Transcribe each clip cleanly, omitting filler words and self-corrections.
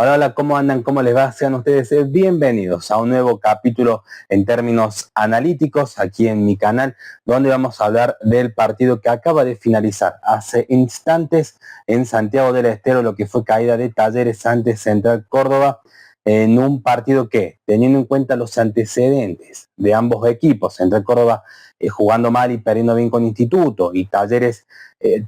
Hola, hola, ¿cómo andan? ¿Cómo les va? Sean ustedes bienvenidos a un nuevo capítulo en términos analíticos aquí en mi canal, donde vamos a hablar del partido que acaba de finalizar hace instantes en Santiago del Estero, lo que fue caída de Talleres ante Central Córdoba, en un partido que, teniendo en cuenta los antecedentes de ambos equipos, Central Córdoba jugando mal y perdiendo bien con Instituto, y Talleres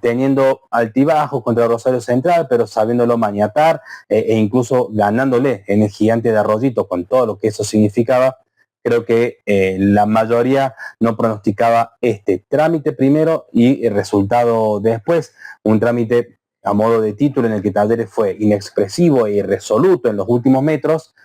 teniendo altibajos contra Rosario Central, pero sabiéndolo maniatar, e incluso ganándole en el Gigante de Arroyito con todo lo que eso significaba, creo que la mayoría no pronosticaba este trámite primero y el resultado después, un trámite a modo de título en el que Talleres fue inexpresivo e irresoluto en los últimos metros,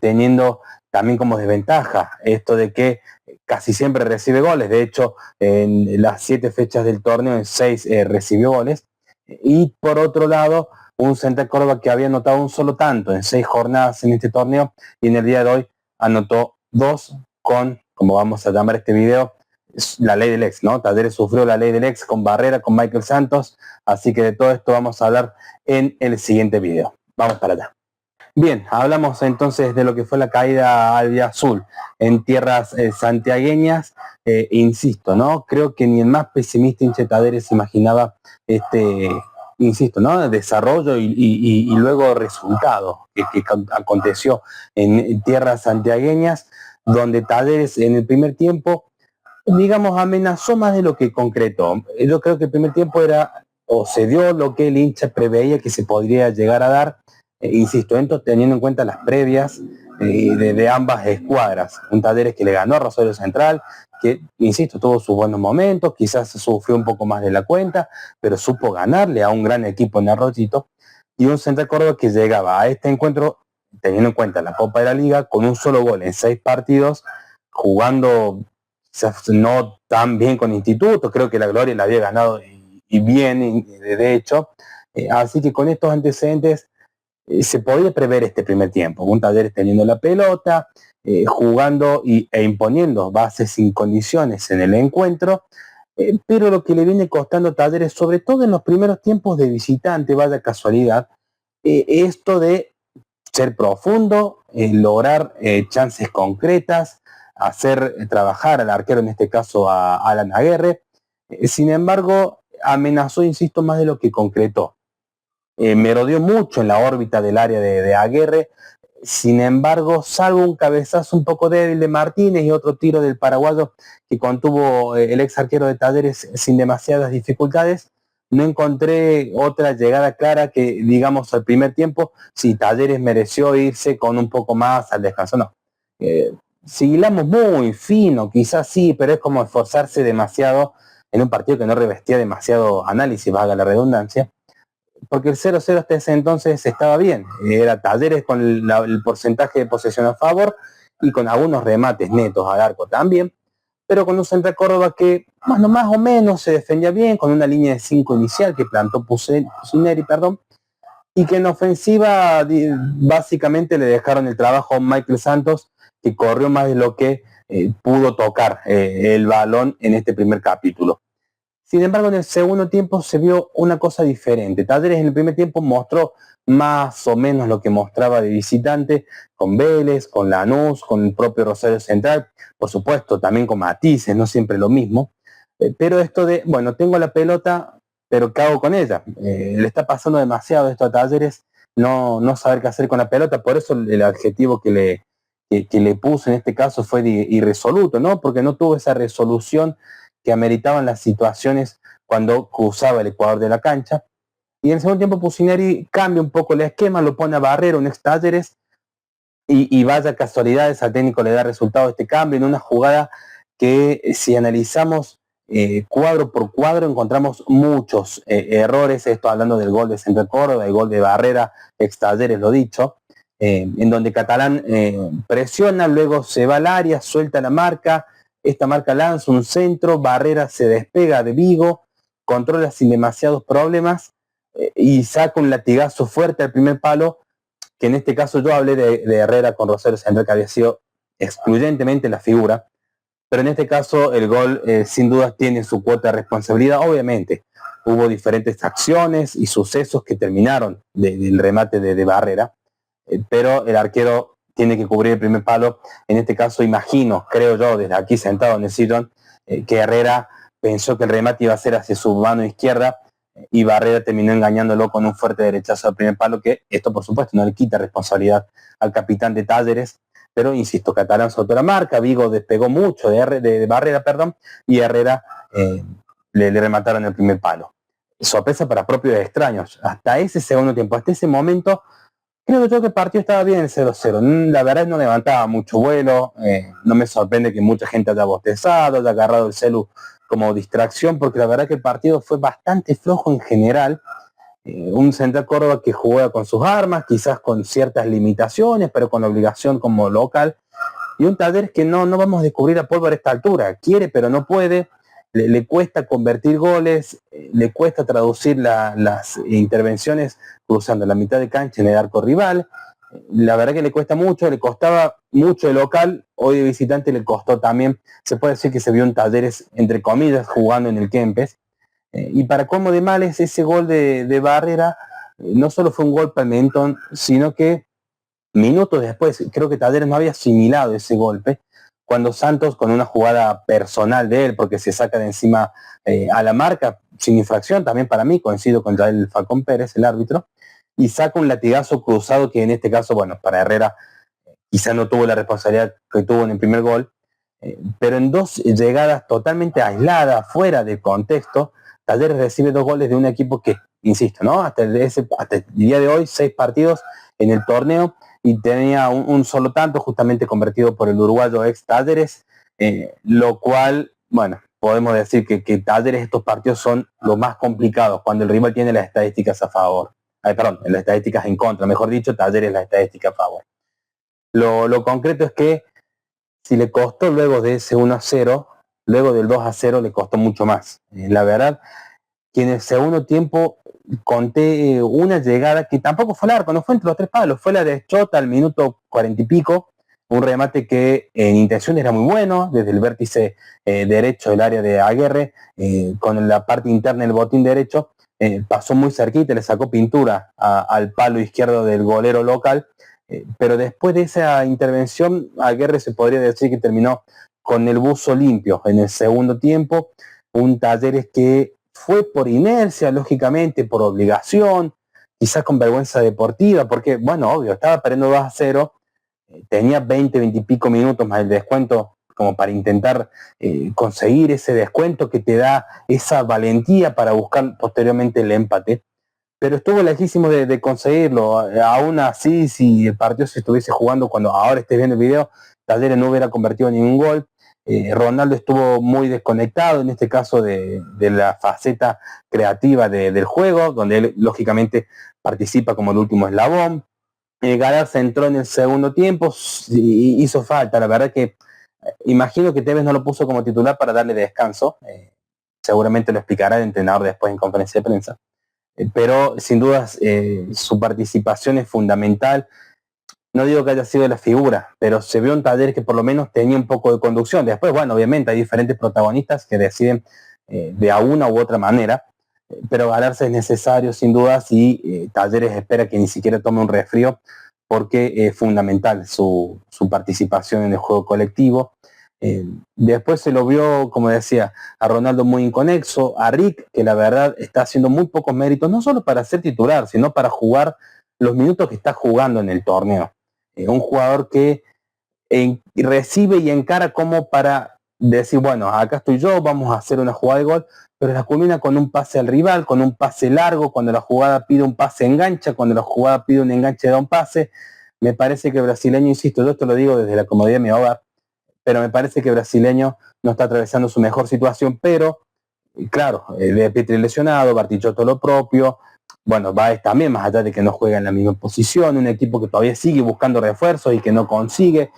teniendo también como desventaja esto de que casi siempre recibe goles. De hecho, en las 7 fechas del torneo, en 6 recibió goles. Y por otro lado, un Central Córdoba que había anotado un solo tanto en 6 jornadas en este torneo y en el día de hoy anotó 2 con, como vamos a llamar este video, la ley del ex, ¿no? Talleres sufrió la ley del ex con Barrera, con Michael Santos, así que de todo esto vamos a hablar en el siguiente video. Vamos para allá. Bien, hablamos entonces de lo que fue la caída albiazul en tierras santiagueñas. Insisto, ¿no? Creo que ni el más pesimista hincha de Talleres imaginaba insisto, ¿no? Desarrollo y luego resultado que aconteció en tierras santiagueñas, donde Talleres en el primer tiempo, digamos, amenazó más de lo que concretó. Yo creo que el primer tiempo era, o se dio lo que el hincha preveía que se podría llegar a dar, insisto, teniendo en cuenta las previas de ambas escuadras. Un Talleres que le ganó a Rosario Central, que, insisto, tuvo sus buenos momentos, quizás sufrió un poco más de la cuenta, pero supo ganarle a un gran equipo en Arroyito, y un Central Córdoba que llegaba a este encuentro, teniendo en cuenta la Copa de la Liga, con un solo gol en 6 partidos, jugando no tan bien con Instituto, creo que la Gloria la había ganado y bien, de hecho, así que con estos antecedentes se podía prever este primer tiempo, un Talleres teniendo la pelota, jugando e imponiendo bases sin condiciones en el encuentro, pero lo que le viene costando a Talleres, sobre todo en los primeros tiempos de visitante, vaya casualidad, esto de ser profundo, lograr chances concretas, hacer trabajar al arquero, en este caso a Alan Aguirre. Sin embargo, amenazó, insisto, más de lo que concretó. Merodeó mucho en la órbita del área de Aguirre. Sin embargo, salvo un cabezazo un poco débil de Martínez y otro tiro del paraguayo que contuvo el ex arquero de Talleres sin demasiadas dificultades, no encontré otra llegada clara que, digamos, al primer tiempo, si Talleres mereció irse con un poco más al descanso. No. Si hilamos muy fino, quizás sí, pero es como esforzarse demasiado en un partido que no revestía demasiado análisis, valga la redundancia, porque el 0-0 hasta ese entonces estaba bien. Era Talleres con el porcentaje de posesión a favor y con algunos remates netos al arco también, pero con un Central Córdoba que más o menos se defendía bien, con una línea de 5 inicial que plantó Pusineri, y que en ofensiva básicamente le dejaron el trabajo a Michael Santos, que corrió más de lo que pudo tocar el balón en este primer capítulo. Sin embargo, en el segundo tiempo se vio una cosa diferente. Talleres en el primer tiempo mostró más o menos lo que mostraba de visitante, con Vélez, con Lanús, con el propio Rosario Central, por supuesto, también con matices, no siempre lo mismo. Pero esto de, bueno, tengo la pelota, pero ¿qué hago con ella? Le está pasando demasiado esto a Talleres, no saber qué hacer con la pelota, por eso el adjetivo que le puse en este caso fue de irresoluto, ¿no? Porque no tuvo esa resolución que ameritaban las situaciones cuando cruzaba el ecuador de la cancha. Y en el segundo tiempo Pusineri cambia un poco el esquema, lo pone a Barrera, un ex Talleres, y vaya casualidades, al técnico le da resultado este cambio en una jugada que, si analizamos cuadro por cuadro, encontramos muchos errores. Esto hablando del gol de Central Córdoba, el gol de Barrera, ex Talleres, lo dicho, en donde Catalán presiona, luego se va al área, suelta la marca, esta marca lanza un centro, Barrera se despega de Vigo, controla sin demasiados problemas y saca un latigazo fuerte al primer palo, que en este caso yo hablé de Herrera con Rosario Central, que había sido excluyentemente la figura, pero en este caso el gol sin duda tiene su cuota de responsabilidad. Obviamente hubo diferentes acciones y sucesos que terminaron del remate de Barrera, pero el arquero tiene que cubrir el primer palo. En este caso imagino, creo yo, desde aquí sentado en el sillón, que Herrera pensó que el remate iba a ser hacia su mano izquierda y Barrera terminó engañándolo con un fuerte derechazo al primer palo, que esto por supuesto no le quita responsabilidad al capitán de Talleres, pero insisto, Catalán soltó la marca, Vigo despegó mucho de Barrera, perdón, y Herrera le remataron el primer palo. Sorpresa para propios extraños. Hasta ese segundo tiempo, hasta ese momento, creo yo que el partido estaba bien el 0-0. La verdad no levantaba mucho vuelo. No me sorprende que mucha gente haya bostezado, haya agarrado el celu como distracción, porque la verdad que el partido fue bastante flojo en general. Un Central Córdoba que juega con sus armas, quizás con ciertas limitaciones, pero con obligación como local. Y un Talleres que no vamos a descubrir a pólvora a esta altura. Quiere, pero no puede. Le cuesta convertir goles, le cuesta traducir las intervenciones cruzando la mitad de cancha en el arco rival. La verdad que le cuesta mucho, le costaba mucho el local, hoy de visitante le costó también. Se puede decir que se vio un Talleres, entre comillas, jugando en el Kempes. Y para colmo de males, ese gol de Barrera no solo fue un gol para el Mentón, sino que minutos después, creo que Talleres no había asimilado ese golpe, cuando Santos, con una jugada personal de él, porque se saca de encima a la marca, sin infracción también para mí, coincido con Yael Falcón Pérez, el árbitro, y saca un latigazo cruzado que en este caso, bueno, para Herrera quizá no tuvo la responsabilidad que tuvo en el primer gol, pero en dos llegadas totalmente aisladas, fuera de contexto, Talleres recibe 2 goles de un equipo que, insisto, ¿no? Hasta el día de hoy, 6 partidos en el torneo, y tenía un solo tanto justamente convertido por el uruguayo ex Talleres, lo cual, bueno, podemos decir que Talleres estos partidos son los más complicados cuando el rival tiene las estadísticas a favor. Perdón, las estadísticas en contra, mejor dicho, Talleres las estadísticas a favor. Lo concreto es que si le costó luego de ese 1-0, luego del 2-0 le costó mucho más. La verdad que en el segundo tiempo conté una llegada que tampoco fue larga, no fue entre los 3 palos, fue la de Chota al minuto 40 y pico, un remate que en intención era muy bueno, desde el vértice derecho del área de Aguerre, con la parte interna del botín derecho, pasó muy cerquita, le sacó pintura al palo izquierdo del golero local, pero después de esa intervención, Aguerre se podría decir que terminó con el buzo limpio en el segundo tiempo, un Talleres que fue por inercia, lógicamente, por obligación, quizás con vergüenza deportiva, porque, bueno, obvio, estaba perdiendo 2-0, tenía 20 y pico minutos más el descuento como para intentar conseguir ese descuento que te da esa valentía para buscar posteriormente el empate, pero estuvo lejísimo de conseguirlo. Aún así, si el partido se estuviese jugando cuando ahora estés viendo el video, Talleres no hubiera convertido ningún gol. Ronaldo estuvo muy desconectado, en este caso de la faceta creativa del juego, donde él lógicamente participa como el último eslabón. Galarza entró en el segundo tiempo, hizo falta, la verdad que imagino que Tevez no lo puso como titular para darle descanso, seguramente lo explicará el entrenador después en conferencia de prensa, pero sin dudas su participación es fundamental. No digo que haya sido la figura, pero se vio un Taller que por lo menos tenía un poco de conducción. Después, bueno, obviamente hay diferentes protagonistas que deciden de a una u otra manera, pero Galarza es necesario sin dudas y Talleres espera que ni siquiera tome un resfrío porque es fundamental su participación en el juego colectivo. Después se lo vio, como decía, a Ronaldo muy inconexo, a Rick, que la verdad está haciendo muy pocos méritos, no solo para ser titular, sino para jugar los minutos que está jugando en el torneo. Un jugador que recibe y encara como para decir, bueno, acá estoy yo, vamos a hacer una jugada de gol, pero la culmina con un pase al rival, con un pase largo, cuando la jugada pide un pase engancha, cuando la jugada pide un enganche da un pase. Me parece que el brasileño, insisto, yo esto lo digo desde la comodidad de mi hogar, pero me parece que el brasileño no está atravesando su mejor situación, pero claro, de Petri lesionado, Bartichotto lo propio, bueno, Baez también, más allá de que no juega en la misma posición, un equipo que todavía sigue buscando refuerzos y que no consigue.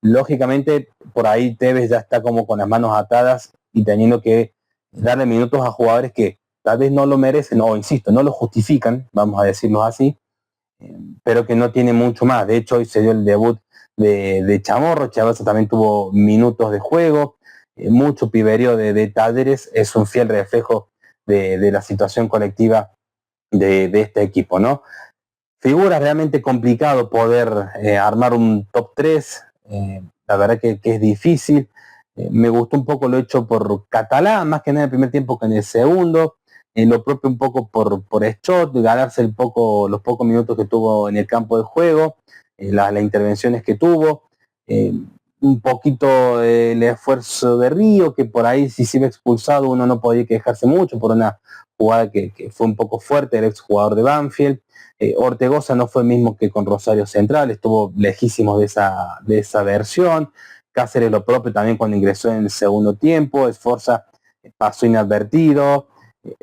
Lógicamente, por ahí Tevez ya está como con las manos atadas y teniendo que darle minutos a jugadores que tal vez no lo merecen, o insisto, no lo justifican, vamos a decirlo así, pero que no tiene mucho más. De hecho, hoy se dio el debut de Chamorro, Chavaza también tuvo minutos de juego, mucho piberío de Talleres, es un fiel reflejo de la situación colectiva de este equipo, ¿no? figura realmente complicado poder armar un top 3. La verdad que es difícil. Me gustó un poco lo hecho por Catalá, más que nada en el primer tiempo que en el segundo. Lo propio un poco por Schott, ganarse los pocos minutos que tuvo en el campo de juego, las intervenciones que tuvo. Un poquito el esfuerzo de Río, que por ahí si se iba expulsado uno no podía quejarse mucho por una jugada que fue un poco fuerte, el ex jugador de Banfield. Ortegoza no fue el mismo que con Rosario Central, estuvo lejísimo de esa versión. Cáceres lo propio también cuando ingresó en el segundo tiempo. Esforza pasó inadvertido.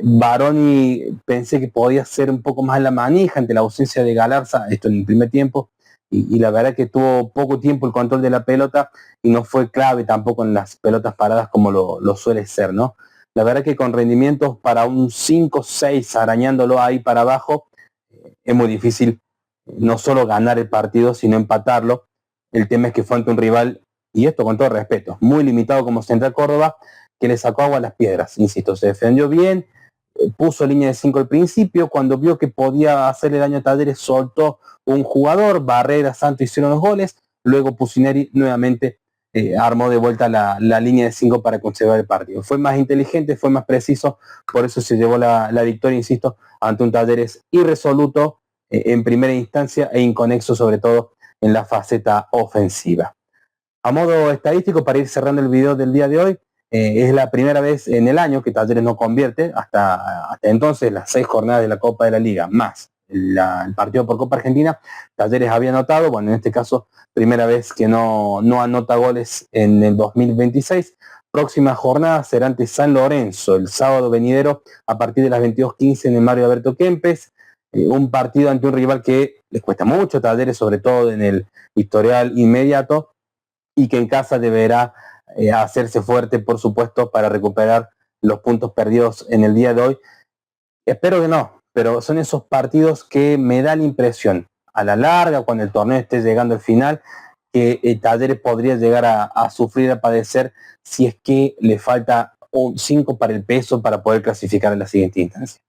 Baroni pensé que podía ser un poco más la manija ante la ausencia de Galarza, esto en el primer tiempo, y la verdad que tuvo poco tiempo el control de la pelota y no fue clave tampoco en las pelotas paradas como lo suele ser, ¿no? La verdad que con rendimientos para un 5-6 arañándolo ahí para abajo, es muy difícil no solo ganar el partido, sino empatarlo. El tema es que fue ante un rival, y esto con todo respeto, muy limitado como Central Córdoba, que le sacó agua a las piedras. Insisto, se defendió bien, puso línea de 5 al principio, cuando vio que podía hacerle daño a Talleres, soltó un jugador, Barrera, Santos hicieron los goles, luego Pusineri nuevamente armó de vuelta la línea de 5 para conservar el partido. Fue más inteligente, fue más preciso, por eso se llevó la victoria, insisto, ante un Talleres irresoluto en primera instancia e inconexo sobre todo en la faceta ofensiva. A modo estadístico, para ir cerrando el video del día de hoy, es la primera vez en el año que Talleres no convierte, hasta entonces las 6 jornadas de la Copa de la Liga, más el partido por Copa Argentina, Talleres había anotado, bueno, en este caso, primera vez que no anota goles en el 2026. Próxima jornada será ante San Lorenzo, el sábado venidero, a partir de las 22:15 en el Mario Alberto Kempes. Un partido ante un rival que les cuesta mucho, Talleres, sobre todo en el historial inmediato, y que en casa deberá hacerse fuerte, por supuesto, para recuperar los puntos perdidos en el día de hoy. Espero que no, pero son esos partidos que me da la impresión, a la larga, cuando el torneo esté llegando al final, que Talleres podría llegar a sufrir, a padecer, si es que le falta un 5 para el peso para poder clasificar en la siguiente instancia.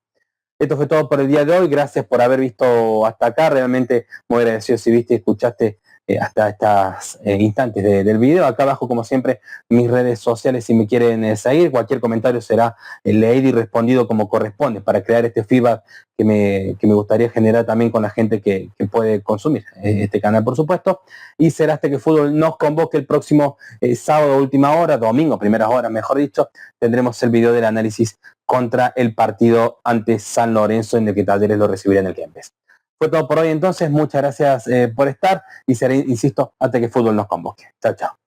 Esto fue todo por el día de hoy. Gracias por haber visto hasta acá. Realmente muy agradecido si viste y escuchaste hasta estos instantes del video. Acá abajo, como siempre, mis redes sociales si me quieren seguir. Cualquier comentario será leído y respondido como corresponde para crear este feedback que me gustaría generar también con la gente que puede consumir este canal, por supuesto. Y será hasta que Fútbol nos convoque el próximo sábado, última hora, domingo, primeras horas, mejor dicho. Tendremos el video del análisis contra el partido ante San Lorenzo, en el que Talleres lo recibirá en el Kempes. Fue todo por hoy entonces, muchas gracias por estar y seré, insisto, hasta que Fútbol nos convoque. Chao, chao.